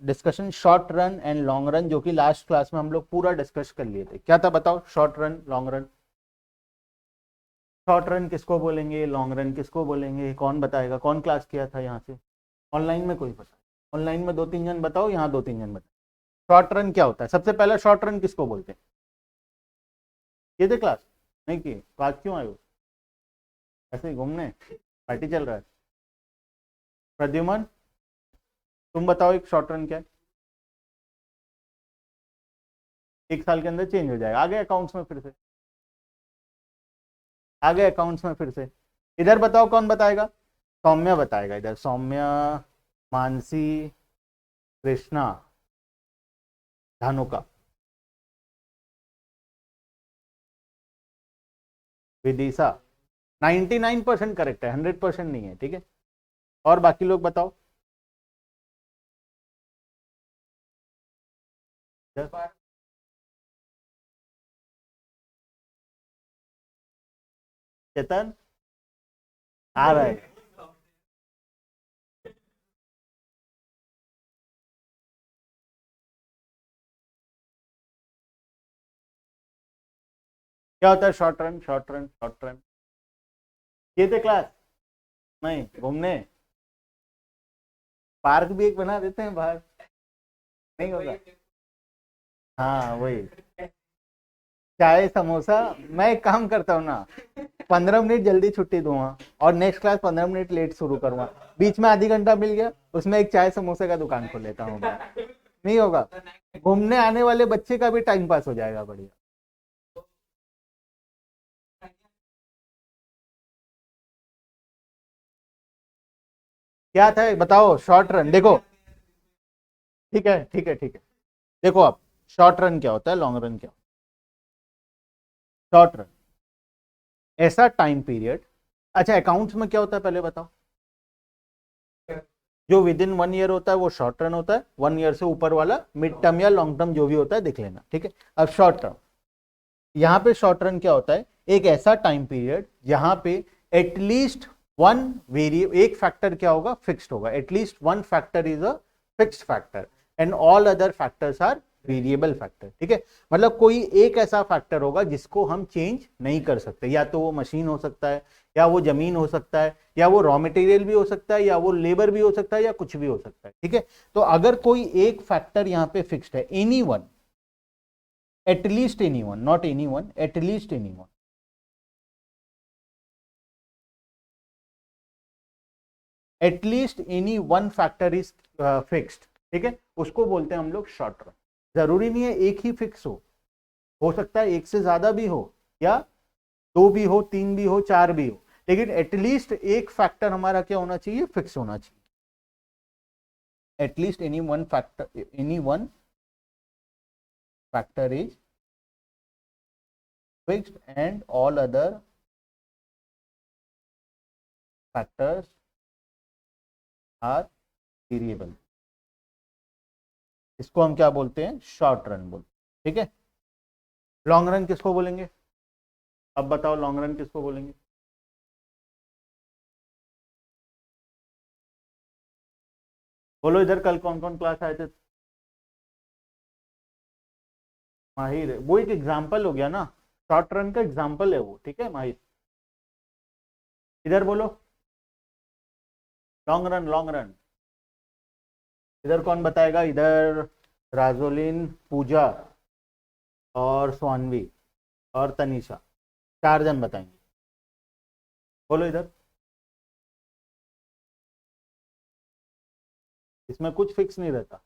Discussion short run and long run, जो कि last class में हम लोग पूरा डिस्कस कर लिए थे। क्या था बताओ? Short run, long run. Short run किसको बोलेंगे, लॉन्ग रन किसको बोलेंगे, कौन बताएगा? कौन क्लास किया था यहाँ से? ऑनलाइन में कोई बता? ऑनलाइन में 2-3 जन बताओ, यहाँ 2-3 जन बताओ। शॉर्ट रन क्या होता है? सबसे पहला शॉर्ट रन किसको बोलते हैं? ये थे क्लास? नहीं किए? क्लास क्यों आए हो? ऐसे ही घूमने? पार्टी चल रहा है? प्रद्युमन, तुम बताओ एक शॉर्ट रन क्या है? 1 साल के अंदर चेंज हो जाएगा, आ गए अकाउंट्स में फिर से, आ गए अकाउंट्स में फिर से। इधर बताओ कौन बताएगा? सौम्या बताएगा। इधर सौम्या, मानसी, कृष्णा, धानुका, विदिशा। 99% करेक्ट है, 100% नहीं है, ठीक है। और बाकी लोग बताओ। चेतन आ रहा है? क्या होता है short run? Short run, short run ये थे क्लास? नहीं, घूमने? पार्क भी एक बना देते हैं बाहर, नहीं होगा? हाँ वही, चाय समोसा। मैं एक काम करता हूँ ना, 15 मिनट जल्दी छुट्टी दूंगा और नेक्स्ट क्लास 15 मिनट लेट शुरू करूंगा, बीच में आधी घंटा मिल गया, उसमें एक चाय समोसे का दुकान खोल लेता हूँ मैं। नहीं होगा? घूमने आने वाले बच्चे का भी टाइम पास हो जाएगा, बढ़िया। क्या था बताओ? शॉर्ट रन देखो, ठीक है ठीक है ठीक है। देखो आप, शॉर्ट रन क्या होता है, लॉन्ग रन क्या होता है? शॉर्ट रन ऐसा टाइम पीरियड। अच्छा, अकाउंट्स में क्या होता है पहले बताओ? जो विद इन 1 ईयर होता है वो शॉर्ट रन होता है, 1 ईयर से ऊपर वाला मिड टर्म या लॉन्ग टर्म जो भी होता है देख लेना, ठीक है। अब शॉर्ट टर्म, यहाँ पे शॉर्ट रन क्या होता है? एक ऐसा टाइम पीरियड जहां पे एटलीस्ट वन वेरिएबल, एक फैक्टर क्या होगा? फिक्स्ड होगा। At least one factor is a fixed factor and all other factors are variable factor, ठीक है। मतलब कोई एक ऐसा फैक्टर होगा जिसको हम चेंज नहीं कर सकते, या तो वो मशीन हो सकता है, या वो जमीन हो सकता है, या वो रॉ मटेरियल भी हो सकता है, या वो लेबर भी हो सकता है, या कुछ भी हो सकता है, ठीक है। तो अगर कोई एक फैक्टर यहाँ पे फिक्स्ड है, any one, at least anyone, not anyone, at least anyone, at least any one factor is fixed, ठीक है, उसको बोलते हैं हम लोग शॉर्ट रन। जरूरी नहीं है एक ही फिक्स हो सकता है एक से ज्यादा भी हो, या दो भी हो, तीन भी हो, चार भी हो, लेकिन एटलीस्ट एक फैक्टर हमारा क्या होना चाहिए? फिक्स होना चाहिए। At least any one factor, any one factor is fixed and all other factors are variable. इसको हम क्या बोलते हैं? शॉर्ट रन बोलते हैं, ठीक है। लॉन्ग रन किसको बोलेंगे? अब बताओ लॉन्ग रन किसको बोलेंगे? बोलो इधर, कल कौन कौन क्लास आए थे? माहिर, वो एक एग्जाम्पल हो गया ना, शॉर्ट रन का एग्जाम्पल है वो, ठीक है माहिर। इधर बोलो लॉन्ग रन, लॉन्ग रन। इधर कौन बताएगा? इधर राजोलिन, पूजा और स्वानवी और तनीषा, 4 जन बताएंगे। बोलो इधर। इसमें कुछ फिक्स नहीं रहता,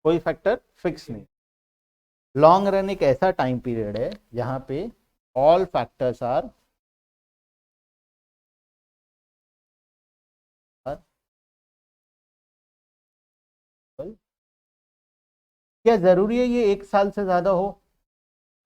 कोई फैक्टर फिक्स नहीं। लॉन्ग रन एक ऐसा टाइम पीरियड है जहां पे ऑल फैक्टर्स आर क्या जरूरी है ये 1 साल से ज्यादा हो?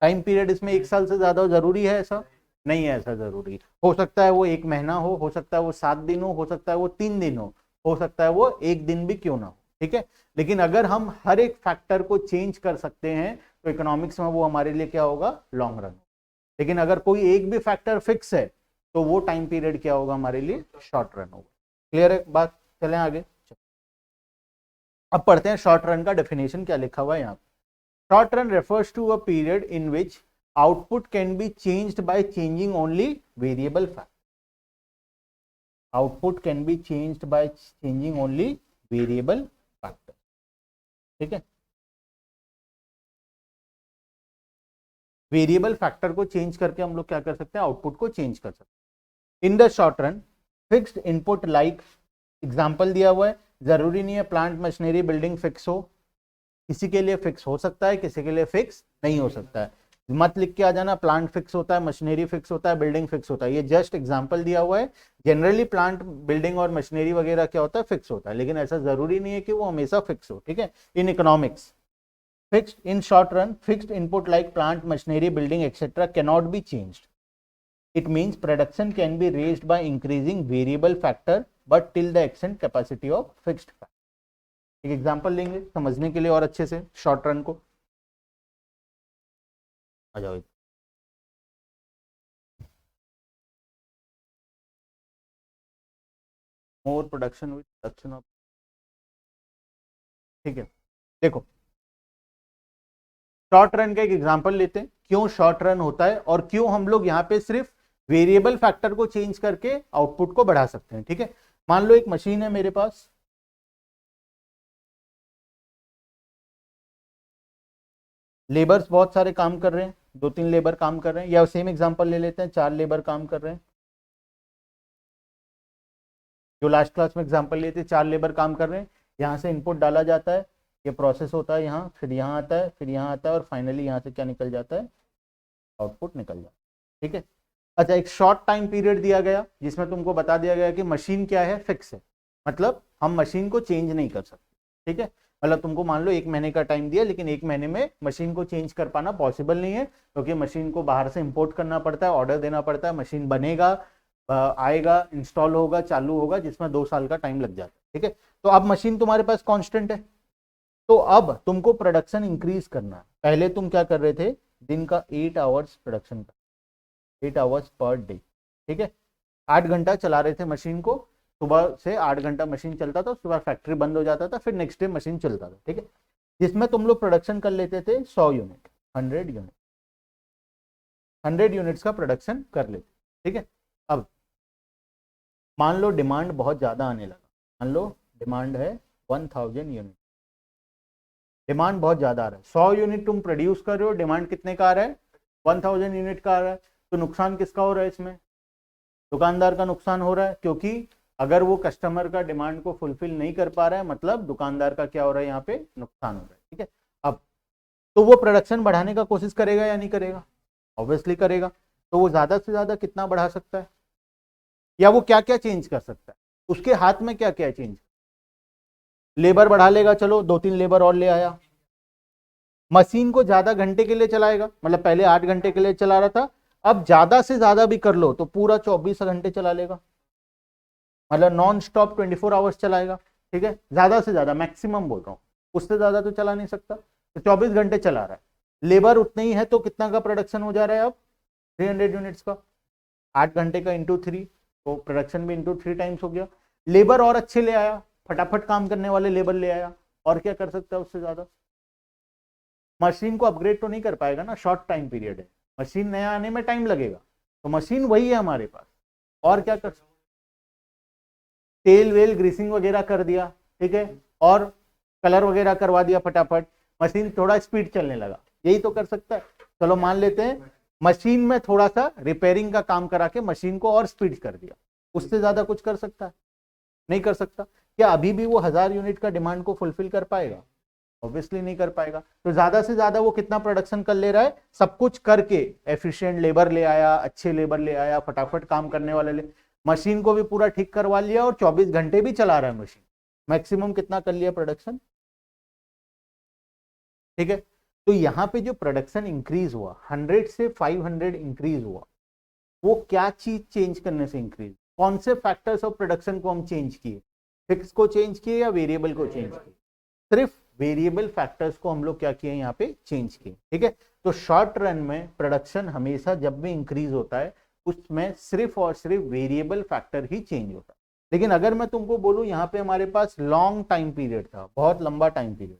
टाइम पीरियड इसमें 1 साल से ज्यादा हो, जरूरी है ऐसा? नहीं है ऐसा जरूरी। हो सकता है वो 1 महीना हो सकता है वो 7 दिन हो सकता है वो 3 दिन हो सकता है वो 1 दिन भी क्यों ना हो, ठीक है। लेकिन अगर हम हर एक फैक्टर को चेंज कर सकते हैं तो इकोनॉमिक्स में वो हमारे लिए क्या होगा? Long run. लेकिन अगर कोई एक भी फैक्टर फिक्स है तो वो टाइम पीरियड क्या होगा हमारे लिए? शॉर्ट रन होगा। क्लियर है बात? चलें आगे। अब पढ़ते हैं शॉर्ट रन का डेफिनेशन क्या लिखा हुआ है यहाँ पे। Short run refers to a period in which output can be changed by changing only variable factor. Output can be changed by changing only variable factor. ठीक है, वेरिएबल फैक्टर को चेंज करके हम लोग क्या कर सकते हैं, आउटपुट को चेंज कर सकते हैं। इन the short run fixed input like, example दिया हुआ है, जरूरी नहीं है प्लांट मशीनरी बिल्डिंग फिक्स हो, किसी के लिए फिक्स हो सकता है, किसी के लिए फिक्स नहीं हो सकता है। मत लिख के आ जाना प्लांट फिक्स होता है, मशीनरी फिक्स होता है, बिल्डिंग फिक्स होता है, ये जस्ट एग्जांपल दिया हुआ है। जनरली प्लांट बिल्डिंग और मशीनरी वगैरह क्या होता है, फिक्स होता है, लेकिन ऐसा जरूरी नहीं है कि वो हमेशा फिक्स हो। ठीक है, in economics fixed in short run, fixed input like plant machinery building etc cannot be changed. It means production can be raised by increasing variable factor but till the extent capacity of fixed factor. एक example लेंगे समझने के लिए और अच्छे से short run को। आ जाओ, मोर प्रोडक्शन विद प्रोडक्शन ऑफ। ठीक है, देखो शॉर्ट रन का एक एग्जांपल लेते हैं, क्यों शॉर्ट रन होता है और क्यों हम लोग यहाँ पे सिर्फ वेरिएबल फैक्टर को चेंज करके आउटपुट को बढ़ा सकते हैं। ठीक है, मान लो एक मशीन है मेरे पास, लेबर्स बहुत सारे काम कर रहे हैं, 2-3 लेबर काम कर रहे हैं, या सेम एग्जांपल ले लेते हैं, 4 लेबर काम कर रहे हैं। जो लास्ट क्लास में एग्जांपल लेते हैं, 4 लेबर काम कर रहे हैं, यहाँ से इनपुट डाला जाता है, ये प्रोसेस होता है यहाँ, फिर यहाँ आता है, फिर यहाँ आता है, और फाइनली यहाँ से क्या निकल जाता है, आउटपुट निकल जाता है। ठीक है, अच्छा एक शॉर्ट टाइम पीरियड दिया गया जिसमें तुमको बता दिया गया कि मशीन क्या है, फिक्स है, मतलब हम मशीन को चेंज नहीं कर सकते। ठीक है, मतलब तुमको मान लो 1 महीने का टाइम दिया, लेकिन 1 महीने में मशीन को चेंज कर पाना पॉसिबल नहीं है, क्योंकि मशीन को बाहर से इंपोर्ट करना पड़ता है, ऑर्डर देना पड़ता है, मशीन बनेगा, आएगा, इंस्टॉल होगा, चालू होगा, जिसमें 2 साल का टाइम लग जाता है। ठीक है, तो अब मशीन तुम्हारे पास कांस्टेंट है, तो अब तुमको प्रोडक्शन इंक्रीज करना है। पहले तुम क्या कर रहे थे, दिन का 8 आवर्स प्रोडक्शन का, 8 आवर्स पर डे। ठीक है, 8 घंटा चला रहे थे मशीन को, सुबह से 8 घंटा मशीन चलता था, उसके बाद फैक्ट्री बंद हो जाता था, फिर नेक्स्ट डे मशीन चलता था। ठीक है, जिसमें तुम लोग प्रोडक्शन कर लेते थे 100 यूनिट, 100 यूनिट, 100 यूनिट्स का प्रोडक्शन कर लेते। ठीक है, अब मान लो डिमांड बहुत ज़्यादा आने लगा, मान लो डिमांड है 1000 यूनिट, डिमांड बहुत ज़्यादा आ रहा है, 100 यूनिट तुम प्रोड्यूस कर रहे हो, डिमांड कितने का आ रहा है, 1000 यूनिट का आ रहा है, तो नुकसान किसका हो रहा है इसमें, दुकानदार का नुकसान हो रहा है, क्योंकि अगर वो कस्टमर का डिमांड को फुलफिल नहीं कर पा रहा है, मतलब दुकानदार का क्या हो रहा है, यहाँ पे नुकसान हो रहा है। ठीक है, अब तो वो प्रोडक्शन बढ़ाने का कोशिश करेगा या नहीं करेगा, ऑब्वियसली करेगा, तो वो ज़्यादा से ज़्यादा कितना बढ़ा सकता है, या वो क्या क्या चेंज कर सकता है, उसके हाथ में क्या क्या चेंज, लेबर बढ़ा लेगा, चलो 2-3 लेबर और ले आया, मशीन को ज्यादा घंटे के लिए चलाएगा, मतलब पहले 8 घंटे के लिए चला रहा था, अब ज्यादा से ज्यादा भी कर लो तो पूरा 24 घंटे चला लेगा, मतलब नॉन स्टॉप 24 आवर्स चलाएगा। ठीक है, ज्यादा से ज्यादा, मैक्सिमम बोल रहा हूँ, उससे ज्यादा तो चला नहीं सकता, तो 24 घंटे चला रहा है, लेबर उतने ही है, तो कितना का प्रोडक्शन हो जा रहा है अब, 300 यूनिट्स का, 8 घंटे का इंटू 3, तो प्रोडक्शन भी इंटू 3 टाइम्स हो गया। लेबर और अच्छे ले आया, फटाफट काम करने वाले लेबर ले आया, और क्या कर सकता है उससे ज्यादा, मशीन को अपग्रेड तो नहीं कर पाएगा ना, शॉर्ट टाइम पीरियड है, मशीन नया आने में टाइम लगेगा, तो मशीन वही है हमारे पास, और क्या कर, तेल वेल ग्रीसिंग वगैरह कर दिया, ठीक है, और कलर वगैरह करवा दिया फटाफट, मशीन थोड़ा स्पीड चलने लगा, यही तो कर सकता है। चलो मान लेते हैं मशीन में थोड़ा सा रिपेयरिंग का काम करा के मशीन को और स्पीड कर दिया, उससे ज्यादा कुछ कर सकता है, नहीं कर सकता। क्या अभी भी वो 1000 यूनिट का डिमांड को फुलफिल कर पाएगा, ऑब्वियसली नहीं कर पाएगा। तो ज्यादा से ज्यादा वो कितना प्रोडक्शन कर ले रहा है, सब कुछ करके, एफिशिएंट लेबर ले आया, अच्छे लेबर ले आया, फटाफट काम करने वाले ले, मशीन को भी पूरा ठीक करवा लिया, और 24 घंटे भी चला रहा है मशीन, मैक्सिमम कितना कर लिया प्रोडक्शन। ठीक है, तो यहाँ पे जो प्रोडक्शन इंक्रीज हुआ 100 से 500 इंक्रीज हुआ, वो क्या चीज चेंज करने से इंक्रीज, कौन से फैक्टर्स ऑफ प्रोडक्शन को हम चेंज किए, फिक्स को चेंज किए या वेरिएबल को चेंज किए, सिर्फ वेरिएबल फैक्टर्स को हम लोग क्या किए यहाँ पे चेंज किए। ठीक है, तो शॉर्ट रन में प्रोडक्शन हमेशा जब भी इंक्रीज होता है उसमें सिर्फ और सिर्फ वेरिएबल फैक्टर ही चेंज होता है, लेकिन अगर मैं तुमको बोलूं यहाँ पे हमारे पास लॉन्ग टाइम पीरियड था, बहुत लंबा time period,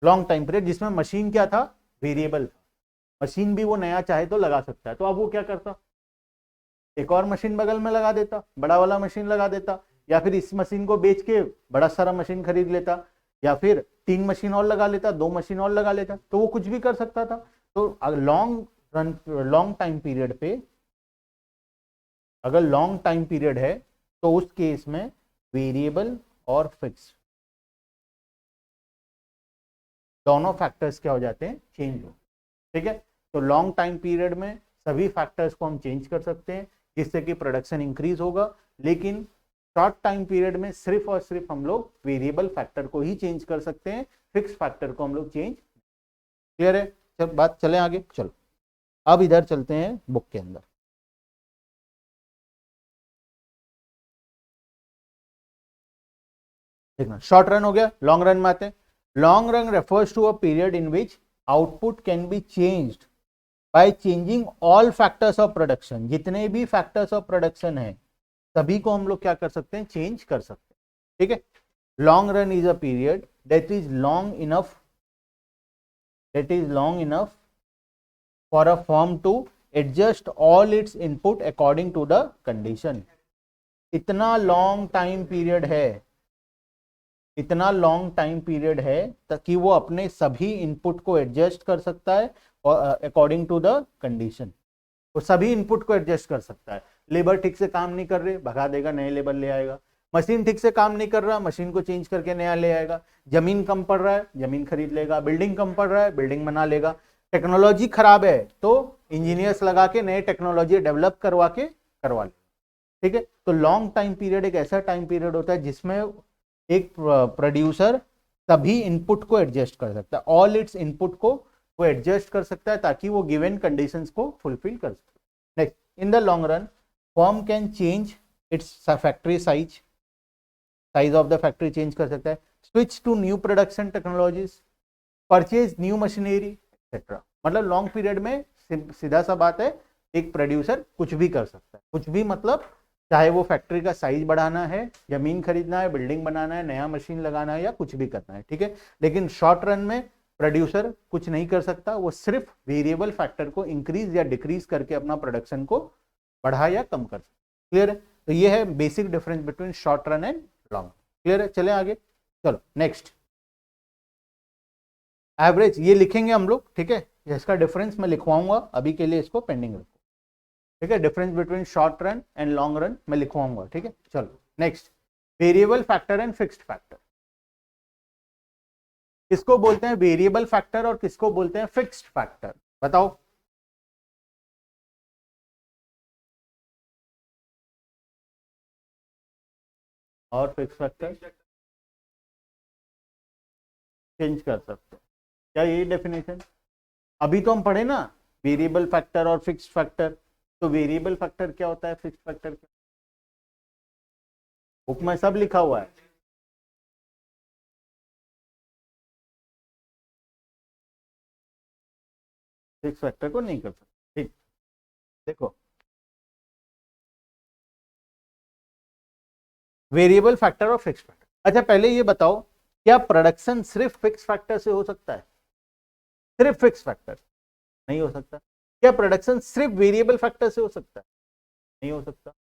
long time period, जिसमें मशीन क्या था, वेरिएबल था, मशीन भी वो नया चाहे तो लगा सकता है, तो अब वो क्या करता, एक और मशीन बगल में लगा देता, बड़ा वाला मशीन लगा देता, या फिर इस मशीन को बेच के बड़ा सारा मशीन खरीद लेता, या फिर 3 मशीन और लगा लेता, 2 मशीन और लगा लेता, तो वो कुछ भी कर सकता था। तो लॉन्ग टाइम पीरियड पे अगर लॉन्ग टाइम पीरियड है तो उस केस में वेरिएबल और फिक्स दोनों फैक्टर्स क्या हो जाते हैं, चेंज हो। ठीक है, तो लॉन्ग टाइम पीरियड में सभी फैक्टर्स को हम चेंज कर सकते हैं जिससे कि प्रोडक्शन इंक्रीज होगा, लेकिन शॉर्ट टाइम पीरियड में सिर्फ और सिर्फ हम लोग वेरिएबल फैक्टर को ही चेंज कर सकते हैं, फिक्स फैक्टर को हम लोग चेंज। क्लियर है, चल बात चले आगे, चलो अब इधर चलते हैं बुक के अंदर। देखना, शॉर्ट रन हो गया, लॉन्ग रन में आते हैं। Long run refers to a period in which output can be changed by changing all factors of production. जितने भी फैक्टर्स ऑफ प्रोडक्शन है सभी को हम लोग क्या कर सकते हैं, चेंज कर सकते हैं। ठीक है, long run is a period that is long enough for a firm to adjust all its input according to the condition. इतना लॉन्ग टाइम पीरियड है, इतना लॉन्ग टाइम पीरियड है ताकि वो अपने सभी इनपुट को एडजस्ट कर सकता है अकॉर्डिंग टू द कंडीशन। वो सभी इनपुट को एडजस्ट कर सकता है। लेबर ठीक से काम नहीं कर रहे, भगा देगा, नए लेबर ले आएगा। मशीन ठीक से काम नहीं कर रहा, मशीन को चेंज करके नया ले आएगा। जमीन कम पड़ रहा है, जमीन खरीद लेगा। बिल्डिंग कम पड़ रहा है, बिल्डिंग बना लेगा। टेक्नोलॉजी खराब है तो इंजीनियर्स लगा के नए टेक्नोलॉजी डेवलप करवा लेगा। ठीक है, तो लॉन्ग टाइम पीरियड एक ऐसा टाइम पीरियड होता है जिसमें एक प्रोड्यूसर सभी इनपुट को एडजस्ट कर सकता है, ऑल इट्स इनपुट को वो एडजस्ट कर सकता है ताकि वो गिवन कंडीशंस को फुलफिल कर सके। Next, in the long run firm can change its factory size of the factory change कर सकता है, switch to new production technologies, purchase new machinery etcetera. मतलब लॉन्ग पीरियड में सीधा सा बात है, एक प्रोड्यूसर कुछ भी कर सकता है। कुछ भी मतलब चाहे वो फैक्ट्री का साइज बढ़ाना है, जमीन खरीदना है, बिल्डिंग बनाना है, नया मशीन लगाना है, या कुछ भी करना है। ठीक है, लेकिन शॉर्ट रन में प्रोड्यूसर कुछ नहीं कर सकता, वो सिर्फ वेरिएबल फैक्टर को इंक्रीज या डिक्रीज करके अपना प्रोडक्शन को बढ़ा या कम कर सकता। क्लियर है, तो ये है basic difference between short run and long. Clear है, चले आगे, चलो नेक्स्ट। एवरेज ये लिखेंगे हम लोग, ठीक है, इसका डिफरेंस मैं लिखवाऊंगा, अभी के लिए इसको पेंडिंग रखो। ठीक है, difference between short run and long run मैं लिखवाऊंगा। ठीक है, चलो next, variable factor and fixed factor. किसको बोलते हैं वेरिएबल फैक्टर और किसको बोलते हैं फिक्स्ड फैक्टर, बताओ। और फिक्स्ड फैक्टर चेंज कर सकते हैं, क्या यही डेफिनेशन? अभी तो हम पढ़े ना वेरिएबल फैक्टर और फिक्स्ड फैक्टर, तो वेरिएबल फैक्टर क्या होता है, फिक्स्ड फैक्टर क्या, बुक में सब लिखा हुआ है। फिक्स फैक्टर को नहीं कर सकते। ठीक, देखो वेरिएबल फैक्टर और फिक्स फैक्टर। अच्छा पहले ये बताओ, क्या प्रोडक्शन सिर्फ फिक्स फैक्टर से हो सकता है? सिर्फ फिक्स फैक्टर नहीं हो सकता। क्या प्रोडक्शन सिर्फ वेरिएबल फैक्टर से हो सकता है? नहीं हो सकता।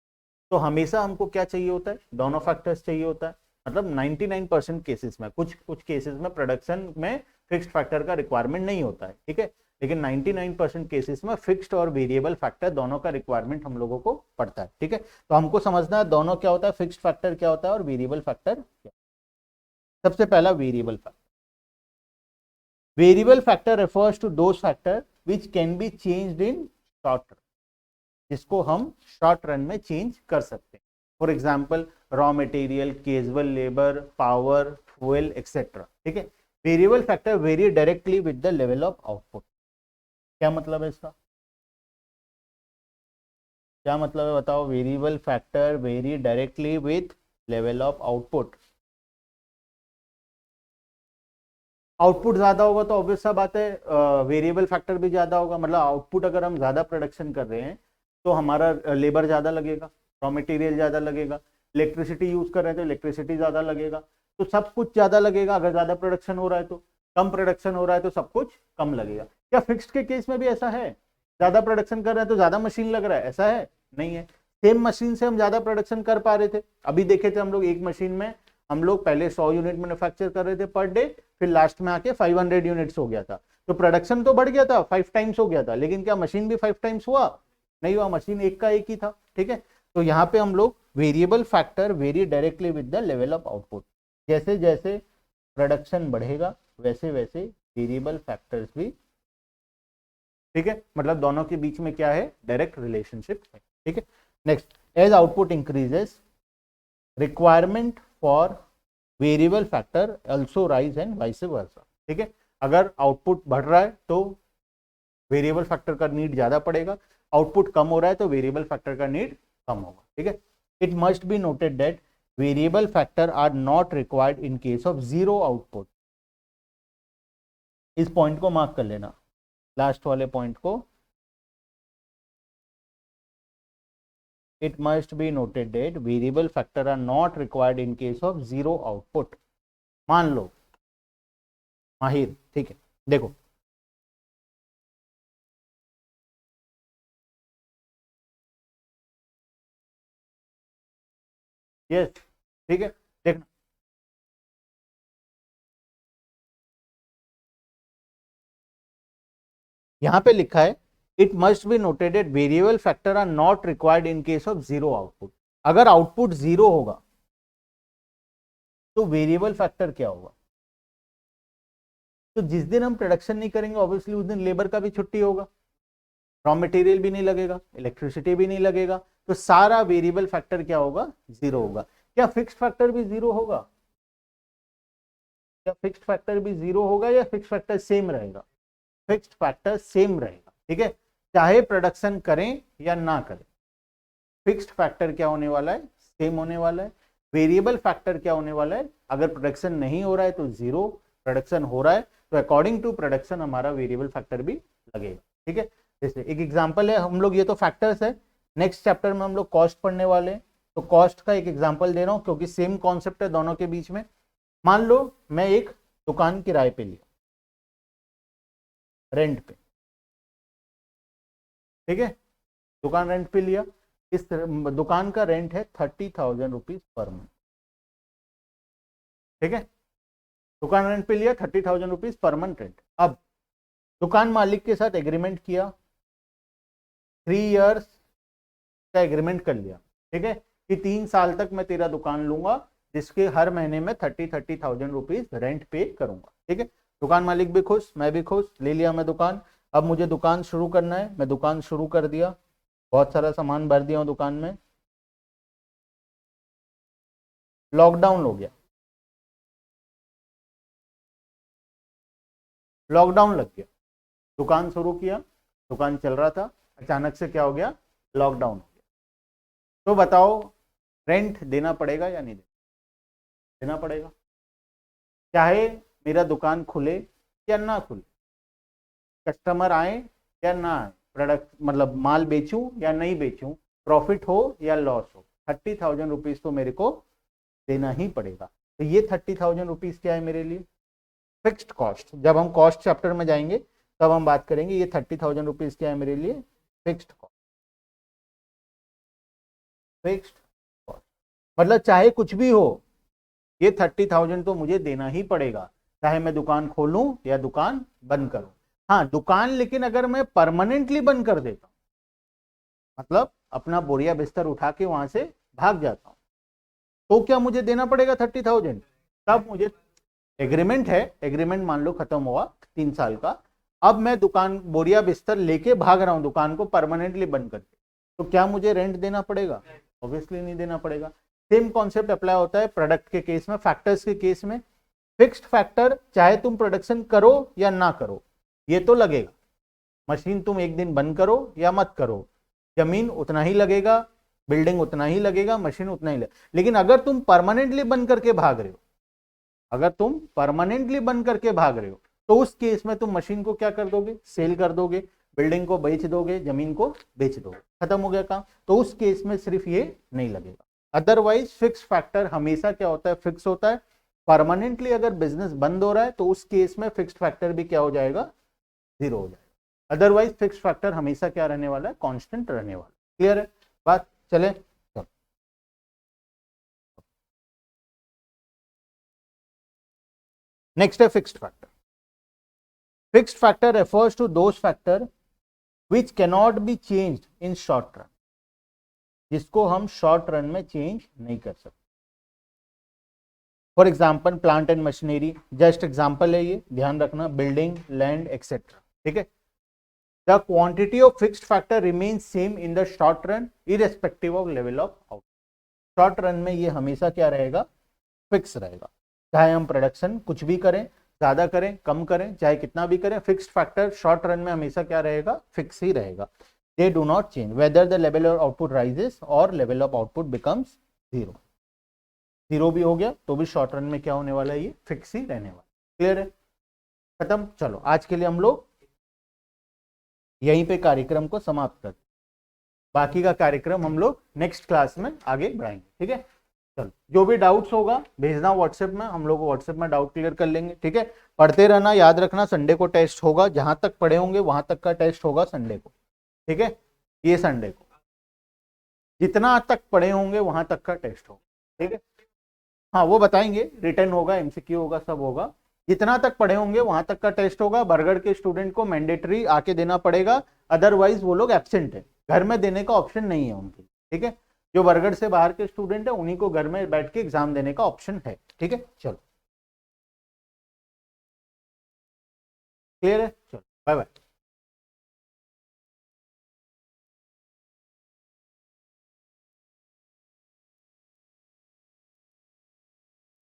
तो हमेशा हमको क्या चाहिए होता है, दोनों फैक्टर्स चाहिए होता है। मतलब 99% केसेस में, कुछ कुछ केसेस में प्रोडक्शन में फिक्स्ड फैक्टर का रिक्वायरमेंट नहीं होता है, ठीक है, लेकिन 99% केसेस में फिक्स्ड और वेरिएबल फैक्टर दोनों का रिक्वायरमेंट हम लोगों को पड़ता है। ठीक है, तो हमको समझना है दोनों क्या होता है, फिक्स्ड फैक्टर क्या होता है और वेरिएबल फैक्टर क्या। सबसे पहला variable factor. Variable factor refers to those factor which can be changed in short run, जिसको हम शॉर्ट रन में चेंज कर सकते हैं। For example raw material, casual labour, power, fuel etcetera. ठीक है, variable factor vary directly with the level of output. क्या मतलब है इसका, क्या मतलब है बताओ? Variable factor vary directly with level of output. Output ज्यादा होगा तो ऑब्वियस सा बात है वेरिएबल फैक्टर भी ज्यादा होगा। मतलब आउटपुट अगर हम ज्यादा प्रोडक्शन कर रहे हैं तो हमारा लेबर ज्यादा लगेगा, रॉ मटेरियल ज्यादा लगेगा। इलेक्ट्रिसिटी यूज कर रहे हैं तो इलेक्ट्रिसिटी ज्यादा लगेगा, तो सब कुछ ज्यादा लगेगा अगर ज्यादा प्रोडक्शन हो रहा है तो, कम प्रोडक्शन हो रहा है तो सब कुछ कम लगेगा। क्या फिक्स्ड के केस में भी ऐसा है, ज्यादा प्रोडक्शन कर रहे हैं तो ज्यादा मशीन लग रहा है, ऐसा है? नहीं है। सेम मशीन से हम ज्यादा प्रोडक्शन कर पा रहे थे, अभी देखे थे हम लोग एक मशीन में हम लोग पहले 100 यूनिट मैन्युफैक्चर कर रहे थे पर डे, फिर लास्ट में आके 500 यूनिट्स हो गया था, तो प्रोडक्शन तो बढ़ गया था, 5 टाइम्स हो गया था, लेकिन क्या मशीन भी 5 टाइम्स हुआ? नहीं हुआ, मशीन एक का एक ही था। ठीक है, तो यहाँ पे हम लोग variable factor vary directly with the level of output, जैसे जैसे प्रोडक्शन बढ़ेगा वैसे वैसे वेरिएबल फैक्टर्स भी, ठीक है, मतलब दोनों के बीच में क्या है, डायरेक्ट रिलेशनशिप है। ठीक है, next, as output increases requirement for variable factor also rise and vice versa. ठीक है, अगर आउटपुट बढ़ रहा है तो वेरिएबल फैक्टर का नीड ज्यादा पड़ेगा, आउटपुट कम हो रहा है तो वेरिएबल फैक्टर का नीड कम होगा। ठीक है, it must be noted that variable factor are not required in case of zero output. इस पॉइंट को मार्क कर लेना, लास्ट वाले पॉइंट को। It must be noted that variable factor are not required in case of zero output। मान लो माहिर, ठीक है, देखो यस, ठीक है, देखना यहां पे लिखा है it must be noted that variable factor are not required in case of zero output. अगर आउटपुट जीरो होगा तो वेरिएबल फैक्टर क्या होगा? तो जिस दिन हम प्रोडक्शन नहीं करेंगे ऑब्वियसली उस दिन लेबर का भी छुट्टी होगा, रॉ मटेरियल भी नहीं लगेगा, इलेक्ट्रिसिटी भी नहीं लगेगा, तो सारा वेरिएबल फैक्टर क्या होगा? जीरो होगा। क्या फिक्स्ड फैक्टर भी जीरो होगा? क्या फिक्स्ड फैक्टर भी जीरो होगा या फिक्स्ड फैक्टर सेम रहेगा? फिक्स्ड फैक्टर सेम रहेगा। ठीक है, चाहे प्रोडक्शन करें या ना करें, फिक्स्ड फैक्टर क्या होने वाला है? सेम होने वाला है। वेरिएबल फैक्टर क्या होने वाला है? अगर प्रोडक्शन नहीं हो रहा है तो जीरो, प्रोडक्शन हो रहा है तो अकॉर्डिंग टू प्रोडक्शन हमारा वेरिएबल फैक्टर भी लगेगा। ठीक है, जैसे एक एग्जांपल है, हम लोग ये तो फैक्टर्स है, नेक्स्ट चैप्टर में हम लोग कॉस्ट पढ़ने वाले हैं, तो कॉस्ट का एक एग्जांपल दे रहा हूं क्योंकि सेम कॉन्सेप्ट है दोनों के बीच में। मान लो मैं एक दुकान किराए पे लिया, रेंट पे, ठीक है, दुकान रेंट पे लिया, इस दुकान का रेंट है 30,000 रुपीज पर मंथ। ठीक है, दुकान रेंट पे लिया 30,000 रुपीज पर मंथ रेंट। अब दुकान मालिक के साथ एग्रीमेंट किया, 3 इयर्स का एग्रीमेंट कर लिया, ठीक है, कि 3 साल तक मैं तेरा दुकान लूंगा जिसके हर महीने में 30,000 रुपीज रेंट पे करूंगा। ठीक है, दुकान मालिक भी खुश, मैं भी खुश, ले लिया मैं दुकान। अब मुझे दुकान शुरू करना है, मैं दुकान शुरू कर दिया, बहुत सारा सामान भर दिया हूं दुकान में। लॉकडाउन हो गया, लॉकडाउन लग गया, दुकान शुरू किया, दुकान चल रहा था, अचानक से क्या हो गया? लॉकडाउन हो गया। तो बताओ रेंट देना पड़ेगा या नहीं देना पड़ेगा? चाहे मेरा दुकान खुले या ना खुले, कस्टमर आए या ना आए, प्रोडक्ट मतलब माल बेचूं या नहीं बेचूं, प्रॉफिट हो या लॉस हो, 30,000 रुपीज तो मेरे को देना ही पड़ेगा। तो ये 30,000 रुपीज क्या है मेरे लिए? Fixed cost. जब हम कॉस्ट चैप्टर में जाएंगे तब हम बात करेंगे ये 30,000 रुपीज क्या है मेरे लिए? Fixed cost. फिक्स्ड कॉस्ट मतलब चाहे कुछ भी हो ये 30,000 तो मुझे देना ही पड़ेगा, चाहे मैं दुकान खोलूं या दुकान बंद करूं। हाँ, दुकान लेकिन अगर मैं परमानेंटली बंद कर देता हूं, मतलब अपना बोरिया बिस्तर उठा के वहां से भाग जाता हूं, तो क्या मुझे देना पड़ेगा 30,000? तब मुझे एग्रीमेंट है, एग्रीमेंट मान लो खत्म हुआ 3 साल का, अब मैं दुकान बोरिया बिस्तर लेके भाग रहा हूं दुकान को परमानेंटली बंद करके, तो क्या मुझे रेंट देना पड़ेगा? ऑब्वियसली नहीं देना पड़ेगा। सेम कॉन्सेप्ट अप्लाई होता है प्रोडक्ट के केस में, फैक्टर्स के केस में। फिक्स्ड फैक्टर चाहे तुम प्रोडक्शन करो या ना करो ये तो लगेगा, मशीन तुम एक दिन बंद करो या मत करो, जमीन उतना ही लगेगा, बिल्डिंग उतना ही लगेगा, मशीन उतना ही लगेगा। लेकिन अगर तुम परमानेंटली बंद करके भाग रहे हो, अगर तुम परमानेंटली बंद करके भाग रहे हो तो उस केस में तुम मशीन को क्या कर दोगे? सेल कर दोगे, बिल्डिंग को बेच दोगे, जमीन को बेच दोगे, खत्म हो गया काम। तो उस केस में सिर्फ ये नहीं लगेगा। अदरवाइज फिक्स फैक्टर हमेशा क्या होता है, फिक्स होता है। परमानेंटली अगर बिजनेस बंद हो रहा है तो उस केस में फिक्स्ड फैक्टर भी क्या हो जाएगा, जीरो हो जाएगा। अदरवाइज फिक्स फैक्टर हमेशा क्या रहने वाला है, कांस्टेंट रहने वाला है। क्लियर है बात, चले। नेक्स्ट है fixed factor. Fixed factor refers to those factor which cannot be changed in short run, जिसको हम शॉर्ट रन में चेंज नहीं कर सकते। For example plant and machinery, just example है ये, ध्यान रखना, बिल्डिंग, लैंड एक्सेट्रा, ठीक है। The quantity of fixed factor remains same in the short run irrespective of level of output. Short run में ये हमेशा क्या रहेगा, फिक्स रहेगा। चाहे हम प्रोडक्शन कुछ भी करें, ज्यादा करें कम करें, चाहे कितना भी करें, फिक्स्ड फैक्टर शॉर्ट रन में हमेशा क्या रहेगा, फिक्स ही रहेगा। They do not change whether the level of output rises और level of output becomes zero. Zero भी हो गया तो भी शॉर्ट रन में क्या होने वाला है, ये फिक्स ही रहने वाला। क्लियर है, खत्म। चलो आज के लिए हम लोग यहीं पे कार्यक्रम को समाप्त करते, बाकी का कार्यक्रम हम लोग नेक्स्ट क्लास में आगे बढ़ाएंगे, ठीक है। चलो जो भी डाउट्स होगा भेजना व्हाट्सएप में, हम लोग व्हाट्सएप में डाउट क्लियर कर लेंगे, ठीक है। पढ़ते रहना, याद रखना संडे को टेस्ट होगा, जहां तक पढ़े होंगे वहां तक का टेस्ट होगा संडे को, ठीक है। ये संडे को जितना तक पढ़े होंगे वहां तक का टेस्ट होगा, ठीक है। हाँ वो बताएंगे, रिटर्न होगा, एमसीक्यू होगा, सब होगा। जितना तक पढ़े होंगे वहां तक का टेस्ट होगा। बरगढ़ के स्टूडेंट को मैंडेटरी आके देना पड़ेगा, अदरवाइज वो लोग एब्सेंट है, घर में देने का ऑप्शन नहीं है उनके, ठीक है। जो बरगढ़ से बाहर के स्टूडेंट है उन्हीं को घर में बैठ के एग्जाम देने का ऑप्शन है, ठीक है। चलो क्लियर है, चलो बाय बाय।